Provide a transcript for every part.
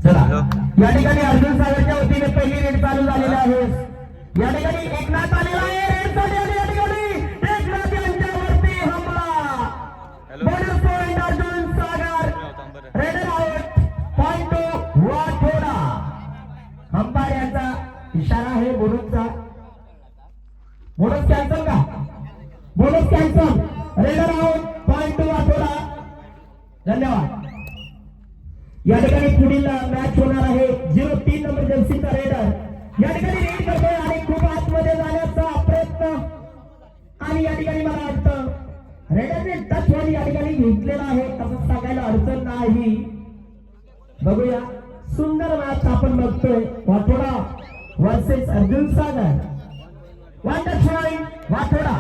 चला या ठिकाणी अर्जुन सागरच्या वतीने पहिली रेड चालू झालेली आहे। या ठिकाणी एकनाथ आलेला आहे रेडसाठी आणि या ठिकाणी एकनाथ यांच्यावरती हमला। Bonus point Arjun Sagar, raider out, point to Wathoda. Umpire यांचा इशारा आहे बोनसचा। बोनस कॅन्सल का? Bonus cancel, raider out, point to Wathoda. धन्यवाद। या ठिकाणी पुढील मॅच होणार आहे 03 नंबर जर्सीचा रेडर या ठिकाणी रेड करतोय आणि खूप आतमध्ये जाण्याचा प्रयत्न आणि या ठिकाणी मला वाटतं रेडरने टच वन या ठिकाणी घेतलेला आहे असं सांगायला अडचण नाही। बघूया सुंदर मॅच आपण बघतोय Wathoda versus Arjun Sagar. One touch point Wathoda,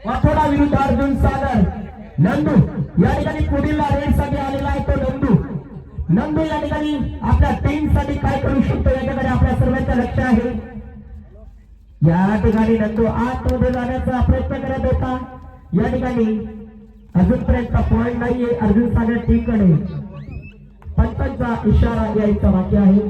Wathoda विरुद्ध अर्जुन सागर। नंदू या ठिकाणी पुढील रेड साठी आलेला आहे तो नंदू। नंदू या ठिकाणी आपल्या टीम साठी काय करू शकतो याच्याकडे आपल्या सर्वांचं लक्ष आहे। या ठिकाणी नंदू आतमध्ये जाण्याचा प्रयत्न करत होता। या ठिकाणी अजूनपर्यंत पॉइंट नाहीये अर्जुन सागर टीम कडे। पंचांचा इशारा यायचा बाकी आहे।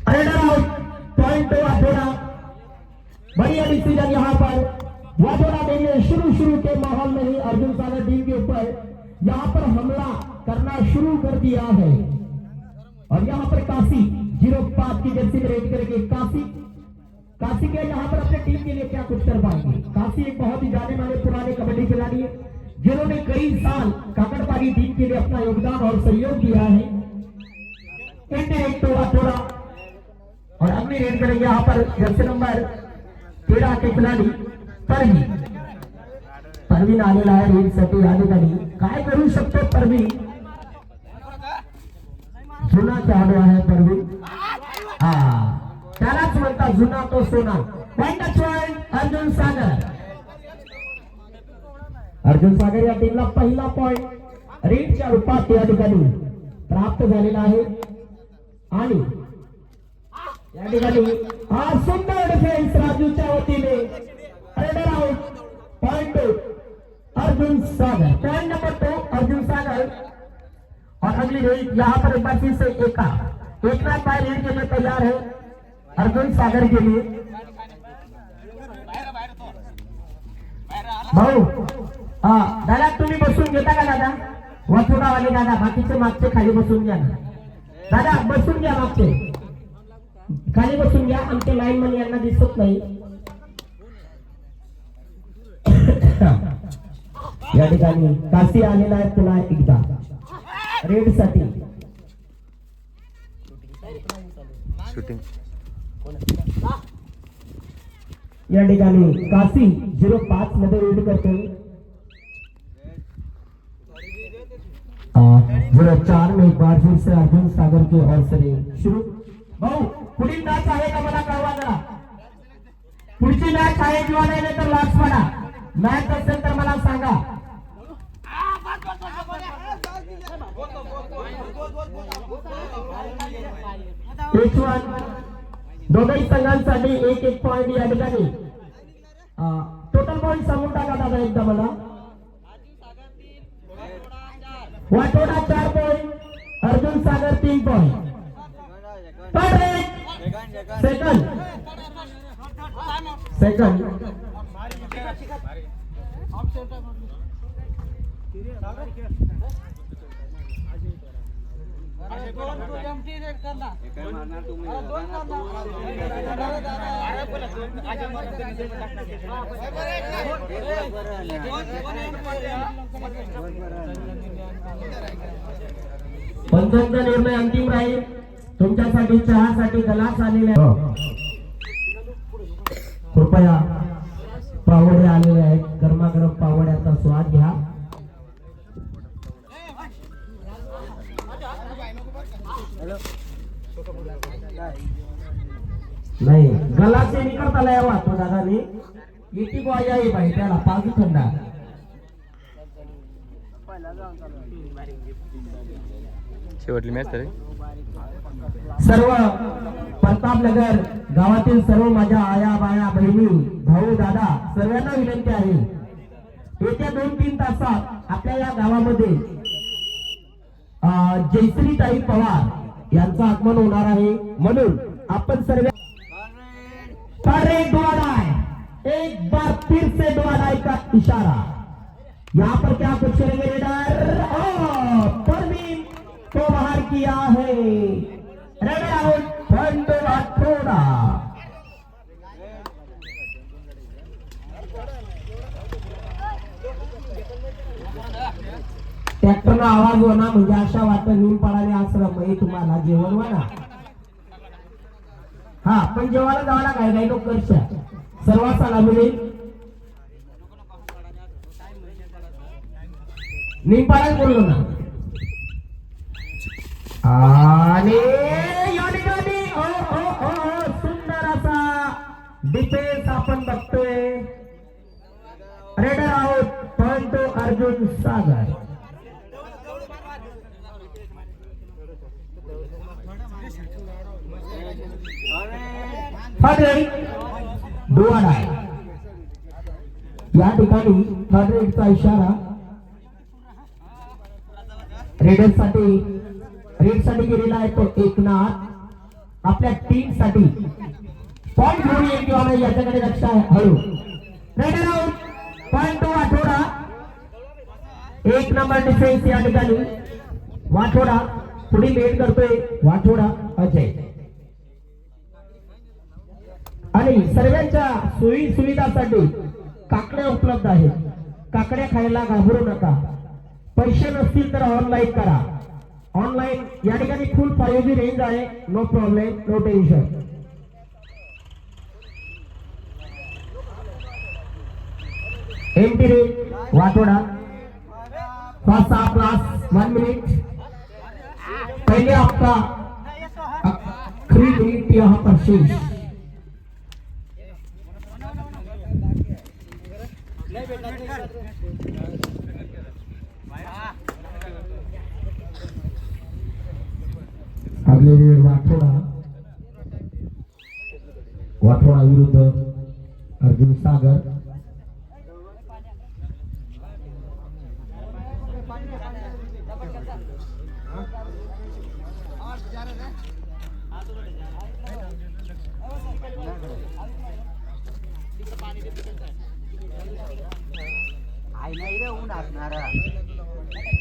Raider out, point to Wathoda. बढ़िया डिसीजन यहाँ पर वाठोडा ने शुरू के माहौल में ही अर्जुन सागर टीम के ऊपर यहाँ पर हमला करना शुरू कर दिया है। और यहाँ पर काशी 05 की जर्सी में रेड करके काशी के यहाँ पर अपने टीम के लिए क्या कुछ कर पाएंगे। काशी एक बहुत ही जाने माने पुराने कबड्डी खिलाड़ी है जिन्होंने कई साल काकड़पाड़ी टीम के लिए अपना योगदान और सहयोग दिया है। वाठोडा और अगली रेड करेंगे यहाँ पर जर्सी नंबर 13 के खिलाड़ी परवीन आलेला आहे रेडसाठी। या ठिकाणी काय करू शकतो परवीन? जुना खेळाडू आहे परवीन, त्यालाच म्हणतात जुना तो सोना। पॉइंट अर्जुन सागर। अर्जुन सागर या टीमला पहिला पॉइंट रेडच्या रूपात या ठिकाणी प्राप्त झालेला आहे। आणि या ठिकाणी हा सुंदर डिफेन्स राजूच्या वतीने। Raider out, point to Arjun Sagar. Point number 2 Arjun Sagar. और अगली रेड यहाँ पर एक बार फिर से एकनाथ भाई रेड के लिए तैयार है अर्जुन सागर के लिए। भाऊ दादा तुम्ही बसून घेता का दादा? वाठोडा वाले दादा बाकीचे मागचे खाली बसून घ्या ना दादा, बसून घ्या, मागचे खाली बसून घ्या, आमच्या लाईन मध्ये यांना दिसत नाही। या ठिकाणी काशी आलेला आहे पुन्हा एकदा रेड साठी। शूटिंग या ठिकाणी काशी 05 मध्ये रेड करतोय। 04 में एक बार फिर से अर्जुन सागर की ओर से शुरू। भाऊ पुढील मॅच आहे का मला कळवा जरा। पुढची मॅच आहे किंवा नाही तर लास्ट पडा। मॅच असेल तर मला सांगा। दोघही संघांसाठी एक पॉइंट या ठिकाणी। टोटल पॉइंट सांगून टाका दादा एकदा मला। वाठोडा 4 पॉइंट, अर्जुन सागर 3 पॉइंट। सेकंड पंचांचा निर्णय अंतिम राहील। तुमच्यासाठी चहासाठी ग्लास आलेले कृपया पावडे आलेले आहेत, गरमागरम पावड्याचा स्वाद घ्या। नहीं गला से निकलता लया हुआ तो दादा ने इटी को आया ही भाई त्याला पाच थंडा। शेवटली मॅच तरी सर्व प्रतापनगर गावातील सर्व माझ्या आया बाया बहिणी भाऊ दादा सर्वांना विनंती आहे येत्या 2-3 तासात आपल्या या गावामध्ये जयश्रीताई पवार यांचं आगमन होणार आहे, म्हणून आपण सर्व एक बार फिर से दुआडाई का इशारा। यहाँ पर क्या कुछ करेंगे रेडर? परवीन को बाहर किया है, रेडर आउट, पॉइंट थोड़ा ट्रॅक्टरला आवाज होणार म्हणजे अशा वाटत निमपाडाने आश्रम हे तुम्हाला जेवण म्हणा। हा पण जेवायला जावाला काय काय लोक करशा सर्वांना मिळेल निमपाडाच बोललो ना। आणि या ठिकाणी सुंदर असा डिफेन्स आपण बघतोय, रेडर आउट, पॉइंट अर्जुन सागर। या ठिकाणी थर्ड रेडचा इशारा रेडसाठी गेलेला आहे तो एकनाथ। आपल्या टीम साठी पॉइंट घेऊन येईल किंवा नाही याच्याकडे लक्ष आहे, हळू raider out, point Wathoda. 1 number defence या ठिकाणी वाठोडा पुढे लीड करतोय, वाठोडा अजय। आणि सर्वांच्या सोयी सुविधासाठी काकड्या उपलब्ध आहेत, काकड्या खायला घाबरू नका, पैसे नसतील तर ऑनलाईन करा, ऑनलाईन या ठिकाणी फुल 5G रेंज आहे, no problem no tension. Empty range Wathoda first half last 1 minute, पहले आपका 3 मिनट यहाँ पर शेष। अगले रेड वाठोडा विरुद्ध अर्जुन सागर।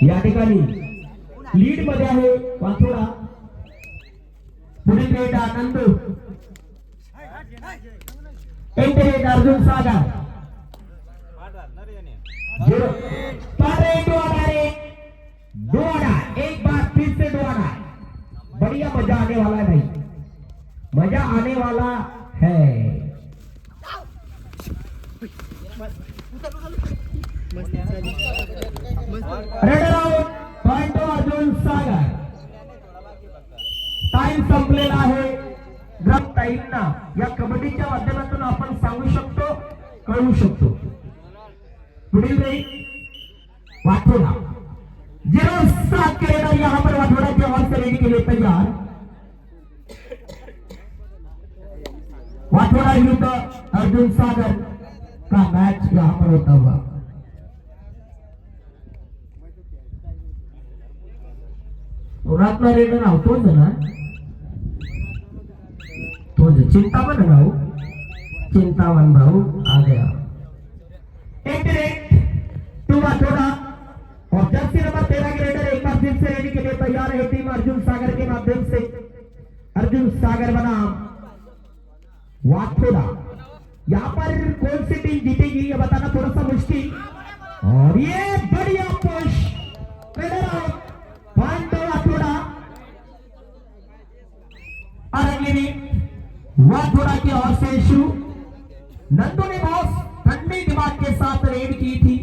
या ठिकाणी लीड मध्ये आहे वाठोडा, पुढील रेड आनंद, रेड अर्जुन सागर। एक बार फिर से दुआरा, बढ़िया मजा आने वाला है भाई, मजा आने वाला है। रेडर आउट, पॉइंट अर्जुन सागर। टाइम संपलेला आहे। ग्राम टाईमना या कबड्डीच्या माध्यमातून आपण सांगू शकतो, कळवू शकतो। पुढील रेड वाठोडा 07 के रेडर यहाँ पर वाठोडा की आवाज से रेडी के लिए तैयार। वाठोडा विरुद्ध अर्जुन सागर का मैच यहाँ पर होता हुआ। रातला रेडर आवतोच ना, तो चिंतामन भाऊ, चिंतामन भाऊ आ गया। एक रेड टू वाठोडा और जर्सी नंबर 13 के रेडर एक बार फिर से रेडी के लिए तैयार है टीम अर्जुन सागर के माध्यम से। अर्जुन सागर बनाम वाठोडा, यहाँ पर कौन सी टीम जीतेगी ये बताना थोड़ा सा मुश्किल। और ये बढ़िया पुश, पॉइंट वाठोडा। और अगली वाठोडा की ओर से शुरू, नंदू ने बहुत ठंडे दिमाग के साथ रेड की थी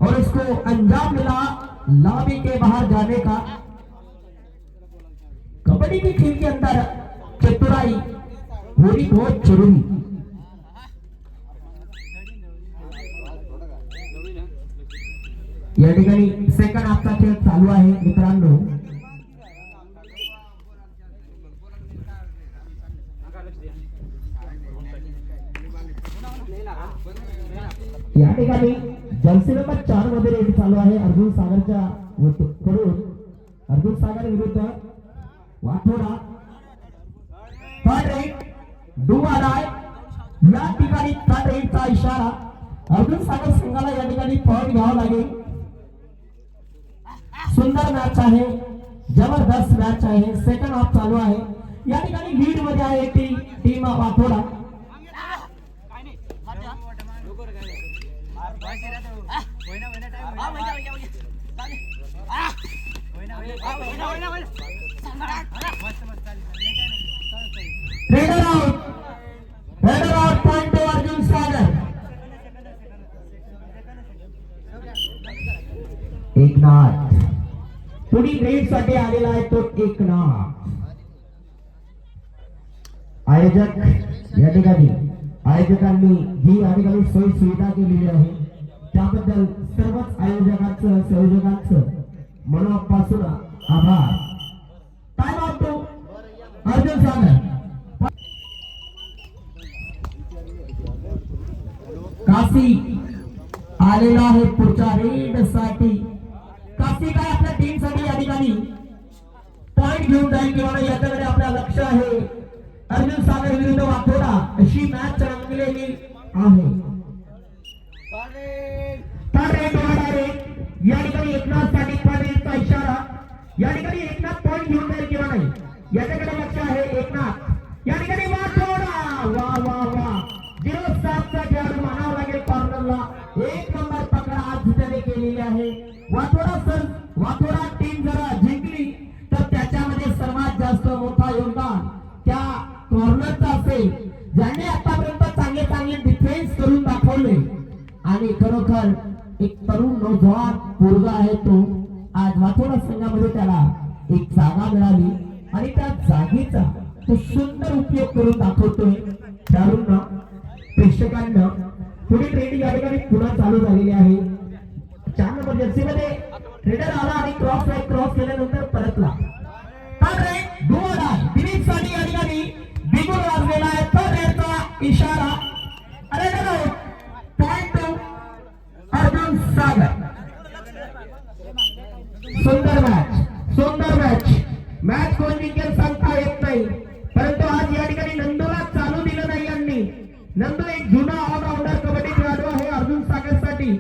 और उसको अंजाम मिला लॉबी के बाहर जाने का। कबड्डी की खेल के अंदर चतुराई होनी बहुत जरूरी। या ठिकाणी सेकंड हाफचा खेळ चालू आहे मित्रांनो। या ठिकाणी जर्सी नंबर 4 मध्ये रेड चालू आहे अर्जुन सागरच्या कडून. अर्जुन सागर विरुद्ध वाठोडा. थर्ड रेड डू आलाय या ठिकाणी. थर्ड रेडचा इशारा. अर्जुन सागर संघाला या ठिकाणी पॉईंट घ्यावा लागेल. सुंदर मॅच आहे, जबरदस्त मॅच आहे. सेकंड हाफ चालू आहे. या ठिकाणी लीड मध्ये आहे team Wathoda. Raider out. Raider out. Point to Arjun Sagar. Eknath पुढील रेड साठी आलेला आहे तो एकनाथ. आयोजक या ठिकाणी आयोजकांनी जी या ठिकाणी सोयी सुविधा केलेली आहे त्याबद्दल सर्वच आयोजकांचं संयोजकांचं मनापासून आभार. टाइम आउट टू अर्जुन सागर. काशी आलेला आहे पुढच्या रेड साठी. काशी काय आपल्या टीम साठी या ठिकाणी पॉइंट घेऊन जाईल किंवा नाही याच्याकडे आपलं लक्ष आहे. अर्जुन सागर विरुद्ध वाठोडा अशी मॅच रंगलेली आहे. या ठिकाणी एकनाथ साठी पॉइंटचा इशारा. या ठिकाणी एकनाथ पॉइंट घेऊन जाईल किंवा नाही याच्याकडे लक्ष आहे एकनाथ. या ठिकाणी वाठोडा. वा वा वा 07चा खेळाडू म्हणावा लागेल कॉर्नरला. एक नंबर पकड आज त्याने केलेली आहे. वाठोडा टीम जरा जिंकली तर त्याच्यामध्ये सर्वात जास्त मोठा योगदान त्या कॉर्नरचा असेल ज्याने आतापर्यंत चांगले डिफेन्स करून दाखवले. आणि खरोखर एक तरुण नौजवान पोरगा आहे तो. आज वाठोडा संघामध्ये त्याला एक जागा मिळाली आणि त्या जागेचा तो सुंदर उपयोग करून दाखवतोय. खेळाडूंना प्रेक्षकांना पुढील ट्रेनिंग या ठिकाणी पुन्हा चालू झालेली आहे. 4 नंबर जर्सी मध्ये रेडर आला आणि क्रॉस केल्यानंतर परतला. दिलीप साठी या ठिकाणी बिगुल वाजलेला आहे. थर्ड रेडचा इशारा. पॉइंट टू अर्जुन सागर. सुंदर मॅच कोण जिंकेल सांगता येत नाही परंतु आज या ठिकाणी नंदूला चालू दिलं नाही यांनी. नंदू एक जुना ऑलराऊंडर कबड्डी खेळाडू आहे अर्जुन सागर साठी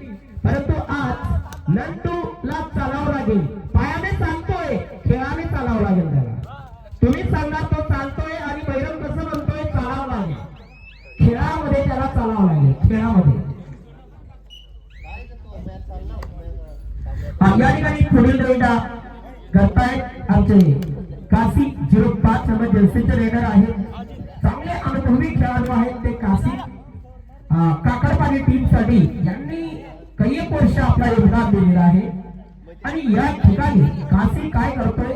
परंतु आज नंदूला चालावं लागेल. पायाने चालतोय खेळाने चालावं लागेल त्याला. तुम्ही सांगा तो चालतोय आणि बैरम कसं म्हणतोय चालावं लागेल. खेळामध्ये त्याला चालावं लागेल. खेळामध्ये या ठिकाणी पुढील रेडा करतायत आमचे काशी 05 नंबर जर्सीचे रेडर आहेत. चांगले अनुभवी खेळाडू आहेत ते काशी. काकडपाणी टीम साठी यांनी काही वर्ष आपला योगदान दिलेलं आहे. आणि या ठिकाणी काशी काय करतोय